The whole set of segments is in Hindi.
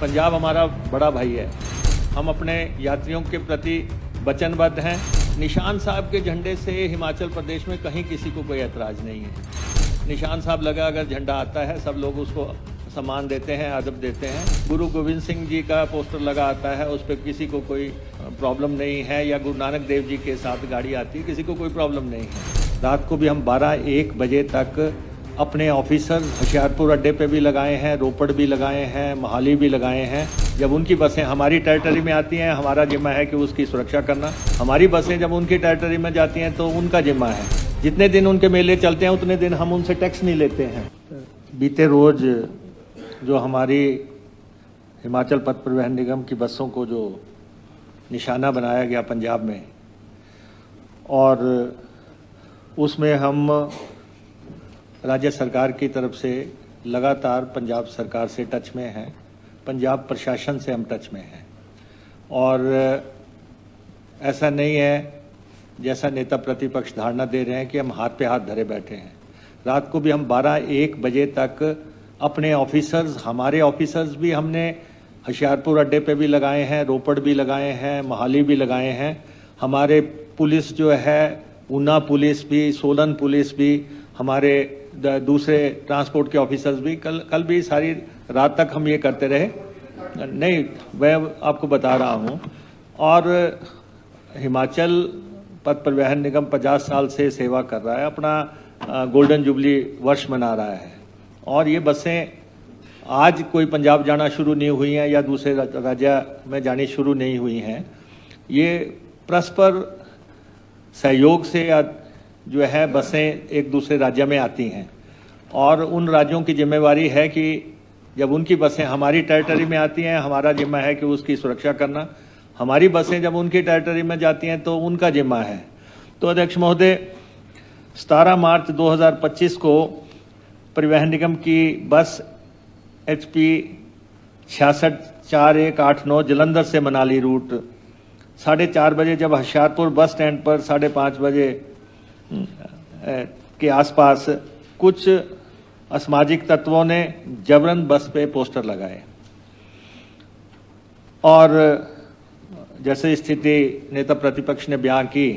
पंजाब हमारा बड़ा भाई है। हम अपने यात्रियों के प्रति वचनबद्ध हैं। निशान साहब के झंडे से हिमाचल प्रदेश में कहीं किसी को कोई ऐतराज़ नहीं है। निशान साहब लगा अगर झंडा आता है सब लोग उसको सम्मान देते हैं, अदब देते हैं। गुरु गोविंद सिंह जी का पोस्टर लगा आता है, उस पर किसी को कोई प्रॉब्लम नहीं है। या गुरु नानक देव जी के साथ गाड़ी आती है, किसी को कोई प्रॉब्लम नहीं है। रात को भी हम 12-1 बजे तक अपने ऑफिसर होशियारपुर अड्डे पे भी लगाए हैं, रोपड़ भी लगाए हैं, मोहाली भी लगाए हैं। जब उनकी बसें हमारी टेरिटरी में आती हैं, हमारा जिम्मा है कि उसकी सुरक्षा करना। हमारी बसें जब उनकी टेरिटरी में जाती हैं तो उनका जिम्मा है। जितने दिन उनके मेले चलते हैं उतने दिन हम उनसे टैक्स नहीं लेते हैं। बीते रोज जो हमारी हिमाचल पथ परिवहन निगम की बसों को जो निशाना बनाया गया पंजाब में, और उसमें हम राज्य सरकार की तरफ से लगातार पंजाब सरकार से टच में हैं, पंजाब प्रशासन से हम टच में हैं। और ऐसा नहीं है जैसा नेता प्रतिपक्ष धारणा दे रहे हैं कि हम हाथ पे हाथ धरे बैठे हैं। रात को भी हम 12-1 बजे तक अपने ऑफिसर्स, हमारे ऑफिसर्स भी हमने होशियारपुर अड्डे पे भी लगाए हैं, रोपड़ भी लगाए हैं, मोहाली भी लगाए हैं। हमारे पुलिस जो है, ऊना पुलिस भी, सोलन पुलिस भी, हमारे दूसरे ट्रांसपोर्ट के ऑफिसर्स भी, कल भी सारी रात तक हम ये करते रहे। नहीं, मैं आपको बता रहा हूँ। और हिमाचल पथ परिवहन निगम 50 साल से सेवा कर रहा है, अपना गोल्डन जुबली वर्ष मना रहा है। और ये बसें आज कोई पंजाब जाना शुरू नहीं हुई हैं या दूसरे राज्य में जानी शुरू नहीं हुई हैं। ये परस्पर सहयोग से जो है बसें एक दूसरे राज्य में आती हैं, और उन राज्यों की जिम्मेवारी है कि जब उनकी बसें हमारी टेरिटरी में आती हैं, हमारा जिम्मा है कि उसकी सुरक्षा करना। हमारी बसें जब उनकी टेरिटरी में जाती हैं तो उनका जिम्मा है। तो अध्यक्ष महोदय, 17 मार्च 2025 को परिवहन निगम की बस HP 664189 जलंधर से मनाली रूट 4:30 बजे जब होशियारपुर बस स्टैंड पर 5:30 बजे के आसपास कुछ असामाजिक तत्वों ने जबरन बस पे पोस्टर लगाए, और जैसे स्थिति नेता प्रतिपक्ष ने बयान की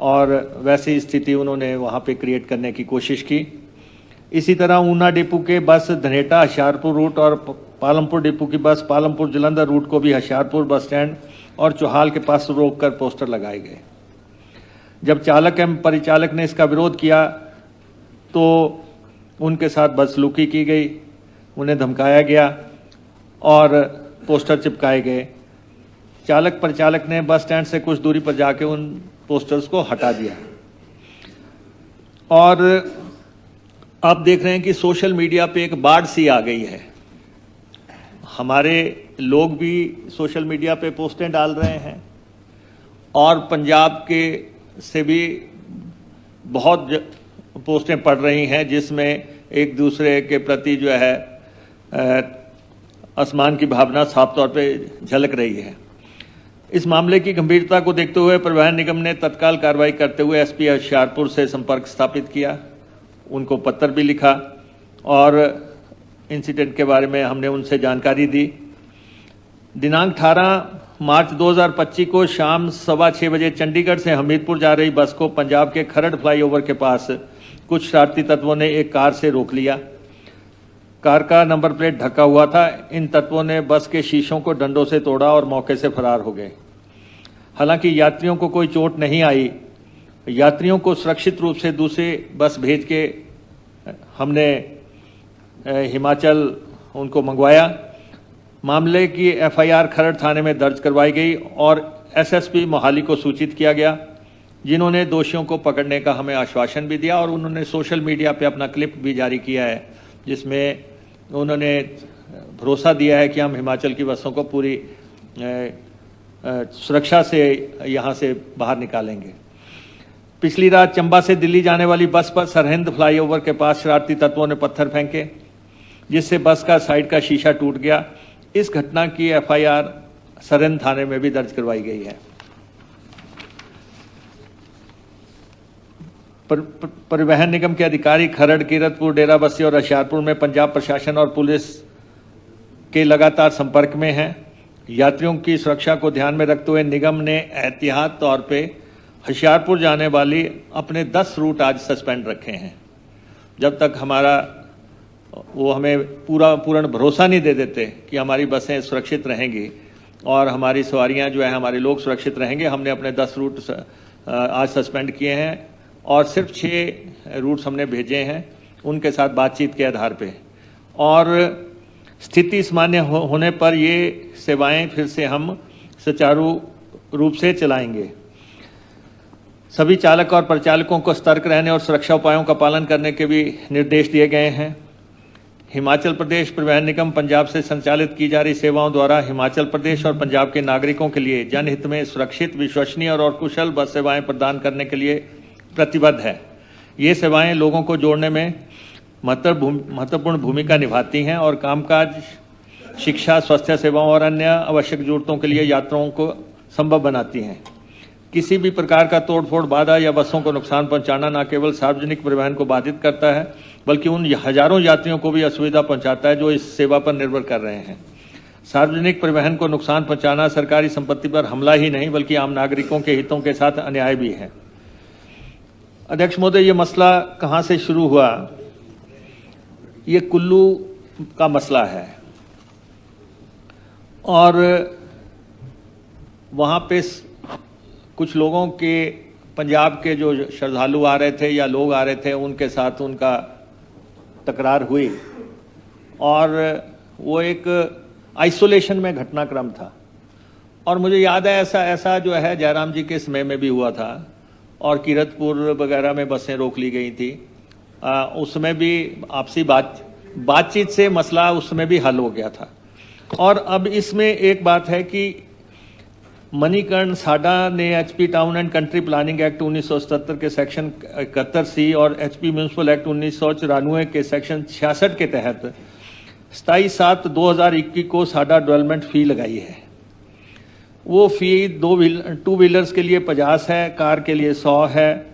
और वैसी स्थिति उन्होंने वहां पे क्रिएट करने की कोशिश की। इसी तरह ऊना डिपो के बस धनेटा होशियारपुर रूट और पालमपुर डिपो की बस पालमपुर जलंधर रूट को भी होशियारपुर बस स्टैंड और चौहाल के पास रोककर पोस्टर लगाए गए। जब चालक एवं परिचालक ने इसका विरोध किया तो उनके साथ बदसलूकी की गई, उन्हें धमकाया गया और पोस्टर चिपकाए गए। चालक परिचालक ने बस स्टैंड से कुछ दूरी पर जाके उन पोस्टर्स को हटा दिया। और आप देख रहे हैं कि सोशल मीडिया पे एक बाढ़ सी आ गई है। हमारे लोग भी सोशल मीडिया पे पोस्टें डाल रहे हैं, और पंजाब के से भी बहुत पोस्टें पड़ रही हैं जिसमें एक दूसरे के प्रति जो है असमान की भावना साफ तौर पे झलक रही है। इस मामले की गंभीरता को देखते हुए परिवहन निगम ने तत्काल कार्रवाई करते हुए SP होशियारपुर से संपर्क स्थापित किया, उनको पत्र भी लिखा और इंसिडेंट के बारे में हमने उनसे जानकारी दी। दिनांक 18 मार्च 2025 को शाम 6:15 बजे चंडीगढ़ से हमीरपुर जा रही बस को पंजाब के खरड़ फ्लाईओवर के पास कुछ शरारती तत्वों ने एक कार से रोक लिया। कार का नंबर प्लेट ढका हुआ था। इन तत्वों ने बस के शीशों को डंडों से तोड़ा और मौके से फरार हो गए। हालांकि यात्रियों को कोई चोट नहीं आई। यात्रियों को सुरक्षित रूप से दूसरी बस भेज के हमने हिमाचल उनको मंगवाया। मामले की FIR खरड़ थाने में दर्ज करवाई गई और SSP मोहाली को सूचित किया गया, जिन्होंने दोषियों को पकड़ने का हमें आश्वासन भी दिया। और उन्होंने सोशल मीडिया पे अपना क्लिप भी जारी किया है जिसमें उन्होंने भरोसा दिया है कि हम हिमाचल की बसों को पूरी सुरक्षा से यहाँ से बाहर निकालेंगे। पिछली रात चंबा से दिल्ली जाने वाली बस पर सरहिंद फ्लाईओवर के पास शरारती तत्वों ने पत्थर फेंके, जिससे बस का साइड का शीशा टूट गया। इस घटना की FIR सरहिंद थाने में भी दर्ज करवाई गई है। परिवहन निगम के अधिकारी खरड़, कीरतपुर, डेराबस्सी और होशियारपुर में पंजाब प्रशासन और पुलिस के लगातार संपर्क में हैं। यात्रियों की सुरक्षा को ध्यान में रखते हुए निगम ने एहतियात तौर पे होशियारपुर जाने वाली अपने 10 रूट आज सस्पेंड रखे हैं। जब तक वो हमें पूर्ण भरोसा नहीं दे देते कि हमारी बसें सुरक्षित रहेंगी और हमारी सवारियां जो है, हमारे लोग सुरक्षित रहेंगे, हमने अपने 10 रूट आज सस्पेंड किए हैं और सिर्फ 6 रूट्स हमने भेजे हैं उनके साथ बातचीत के आधार पे। और स्थिति सामान्य होने पर ये सेवाएं फिर से हम सुचारू रूप से चलाएंगे। सभी चालक और परिचालकों को सतर्क रहने और सुरक्षा उपायों का पालन करने के भी निर्देश दिए गए हैं। हिमाचल प्रदेश परिवहन निगम पंजाब से संचालित की जा रही सेवाओं द्वारा हिमाचल प्रदेश और पंजाब के नागरिकों के लिए जनहित में सुरक्षित, विश्वसनीय और कुशल बस सेवाएं प्रदान करने के लिए प्रतिबद्ध है। ये सेवाएं लोगों को जोड़ने में महत्वपूर्ण भूमिका निभाती हैं और कामकाज, शिक्षा, स्वास्थ्य सेवाओं और अन्य आवश्यक जरूरतों के लिए यात्राओं को संभव बनाती हैं। किसी भी प्रकार का तोड़फोड़, बाधा या बसों को नुकसान पहुंचाना न केवल सार्वजनिक परिवहन को बाधित करता है बल्कि उन हजारों यात्रियों को भी असुविधा पहुंचाता है जो इस सेवा पर निर्भर कर रहे हैं। सार्वजनिक परिवहन को नुकसान पहुंचाना सरकारी संपत्ति पर हमला ही नहीं बल्कि आम नागरिकों के हितों के साथ अन्याय भी है। अध्यक्ष महोदय, ये मसला कहां से शुरू हुआ? ये कुल्लू का मसला है और वहां पे कुछ लोगों के, पंजाब के जो श्रद्धालु आ रहे थे या लोग आ रहे थे, उनके साथ उनका तकरार हुई और वो एक आइसोलेशन में घटनाक्रम था। और मुझे याद है ऐसा जो है जयराम जी के समय में भी हुआ था और कीरतपुर वगैरह में बसें रोक ली गई थी। उसमें भी आपसी बातचीत से मसला उसमें भी हल हो गया था। और अब इसमें एक बात है कि मणिकर्ण साडा ने HP town and country planning act 1977 के सेक्शन 71C और एचपी म्यूनिसिपल एक्ट 1994 के सेक्शन 66 के तहत 27/7/2021 को साडा डेवलपमेंट फी लगाई है। वो फी 2 व्हीलर्स के लिए 50 है, कार के लिए 100 है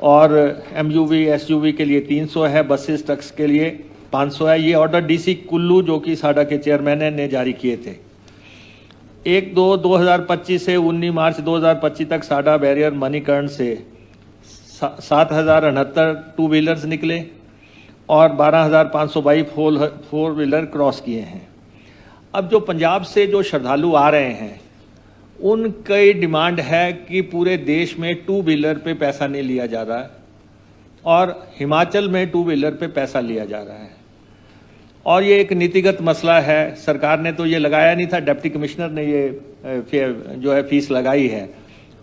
और एमयूवी एसयूवी के लिए 300 है, बसेस ट्रक्स के लिए 500 है। ये ऑर्डर डीसी कुल्लू जो कि साडा के चेयरमैन ने जारी किए थे। 1/2/2025 से 19 मार्च 2025 तक साडा बैरियर मणिकर्ण से 7,069 टू व्हीलर्स निकले और 12,522 फोर व्हीलर क्रॉस किए हैं। अब जो पंजाब से जो श्रद्धालु आ रहे हैं उनकी डिमांड है कि पूरे देश में टू व्हीलर पे पैसा नहीं लिया जा रहा है और हिमाचल में टू व्हीलर पे पैसा लिया जा रहा है और ये एक नीतिगत मसला है। सरकार ने तो ये लगाया नहीं था, डिप्टी कमिश्नर ने ये जो है फीस लगाई है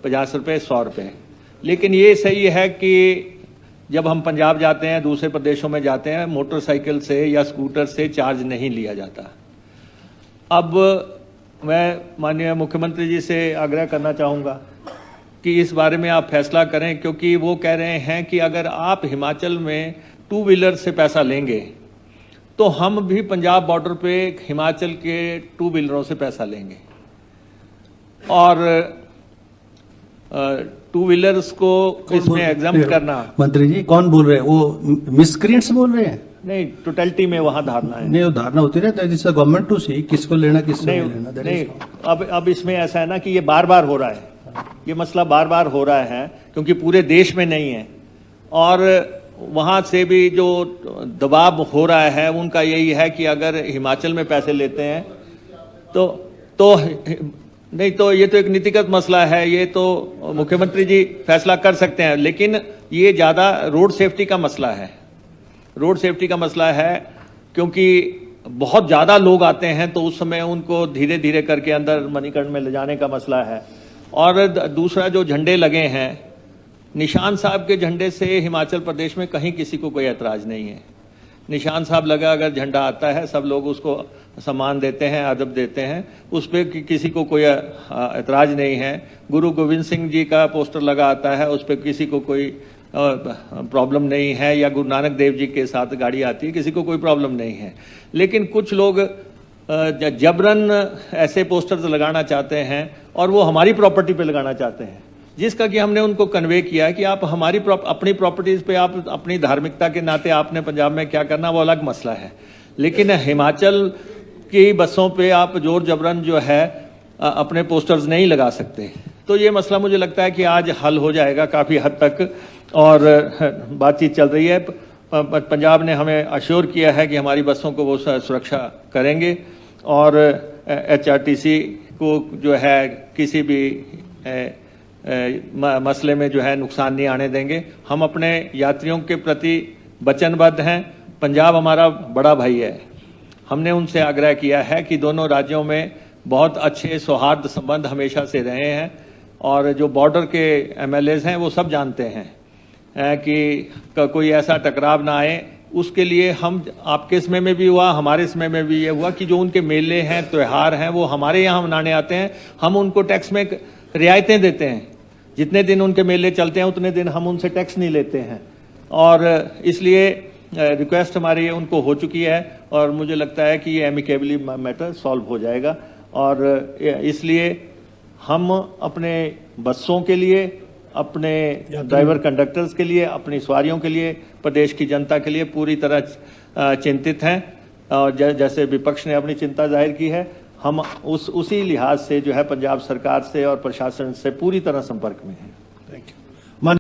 50 रुपये 100 रुपये। लेकिन ये सही है कि जब हम पंजाब जाते हैं, दूसरे प्रदेशों में जाते हैं, मोटरसाइकिल से या स्कूटर से चार्ज नहीं लिया जाता। अब मैं माननीय मुख्यमंत्री जी से आग्रह करना चाहूँगा कि इस बारे में आप फैसला करें, क्योंकि वो कह रहे हैं कि अगर आप हिमाचल में टू व्हीलर से पैसा लेंगे तो हम भी पंजाब बॉर्डर पे हिमाचल के टू व्हीलरों से पैसा लेंगे और टू व्हीलर्स को इसमें एग्जाम्प्ट करना। मंत्री जी कौन बोल रहे हैं? वो मिसक्रिएंट्स बोल रहे हैं? नहीं, टोटलिटी में वहां धारणा है। नहीं, वो धारणा होती है जिससे गवर्नमेंट टू सी किसको लेना किसको नहीं लेना। नहीं, अब इसमें ऐसा है ना कि ये बार बार हो रहा है, ये मसला बार बार हो रहा है क्योंकि पूरे देश में नहीं है और वहां से भी जो दबाव हो रहा है उनका यही है कि अगर हिमाचल में पैसे लेते हैं तो नहीं, तो ये तो एक नीतिगत मसला है, ये तो मुख्यमंत्री जी फैसला कर सकते हैं। लेकिन ये ज्यादा रोड सेफ्टी का मसला है, रोड सेफ्टी का मसला है क्योंकि बहुत ज्यादा लोग आते हैं तो उस समय उनको धीरे धीरे करके अंदर मणिकर्ण में ले जाने का मसला है। और दूसरा जो झंडे लगे हैं, निशान साहब के झंडे से हिमाचल प्रदेश में कहीं किसी को कोई ऐतराज नहीं है। निशान साहब लगा अगर झंडा आता है सब लोग उसको सम्मान देते हैं, अदब देते हैं, उस पर किसी को कोई ऐतराज नहीं है। गुरु गोविंद सिंह जी का पोस्टर लगा आता है, उस पर किसी को कोई प्रॉब्लम नहीं है, या गुरु नानक देव जी के साथ गाड़ी आती है, किसी को कोई प्रॉब्लम नहीं है। लेकिन कुछ लोग जबरन ऐसे पोस्टर्स लगाना चाहते हैं और वो हमारी प्रॉपर्टी पे लगाना चाहते हैं, जिसका कि हमने उनको कन्वे किया कि आप हमारी अपनी प्रॉपर्टीज पे आप अपनी धार्मिकता के नाते आपने पंजाब में क्या करना वो अलग मसला है। लेकिन हिमाचल कि बसों पे आप जोर जबरन जो है अपने पोस्टर्स नहीं लगा सकते। तो ये मसला मुझे लगता है कि आज हल हो जाएगा काफ़ी हद तक, और बातचीत चल रही है। पंजाब ने हमें अश्योर किया है कि हमारी बसों को वो सुरक्षा करेंगे, और HRTC को जो है किसी भी मसले में जो है नुकसान नहीं आने देंगे। हम अपने यात्रियों के प्रति वचनबद्ध हैं। पंजाब हमारा बड़ा भाई है। हमने उनसे आग्रह किया है कि दोनों राज्यों में बहुत अच्छे सौहार्द संबंध हमेशा से रहे हैं, और जो बॉर्डर के MLAs हैं वो सब जानते हैं कि कोई ऐसा टकराव ना आए। उसके लिए हम, आपके समय में भी हुआ, हमारे समय में भी ये हुआ कि जो उनके मेले हैं, त्यौहार हैं, वो हमारे यहाँ मनाने आते हैं, हम उनको टैक्स में रियायतें देते हैं। जितने दिन उनके मेले चलते हैं उतने दिन हम उनसे टैक्स नहीं लेते हैं, और इसलिए रिक्वेस्ट हमारी उनको हो चुकी है, और मुझे लगता है कि ये एमिकेबली मैटर सॉल्व हो जाएगा। और इसलिए हम अपने बसों के लिए, अपने ड्राइवर कंडक्टर्स के लिए, अपनी सवारियों के लिए, प्रदेश की जनता के लिए पूरी तरह चिंतित हैं। और जैसे विपक्ष ने अपनी चिंता जाहिर की है, हम उसी लिहाज से जो है पंजाब सरकार से और प्रशासन से पूरी तरह संपर्क में हैं। Thank you.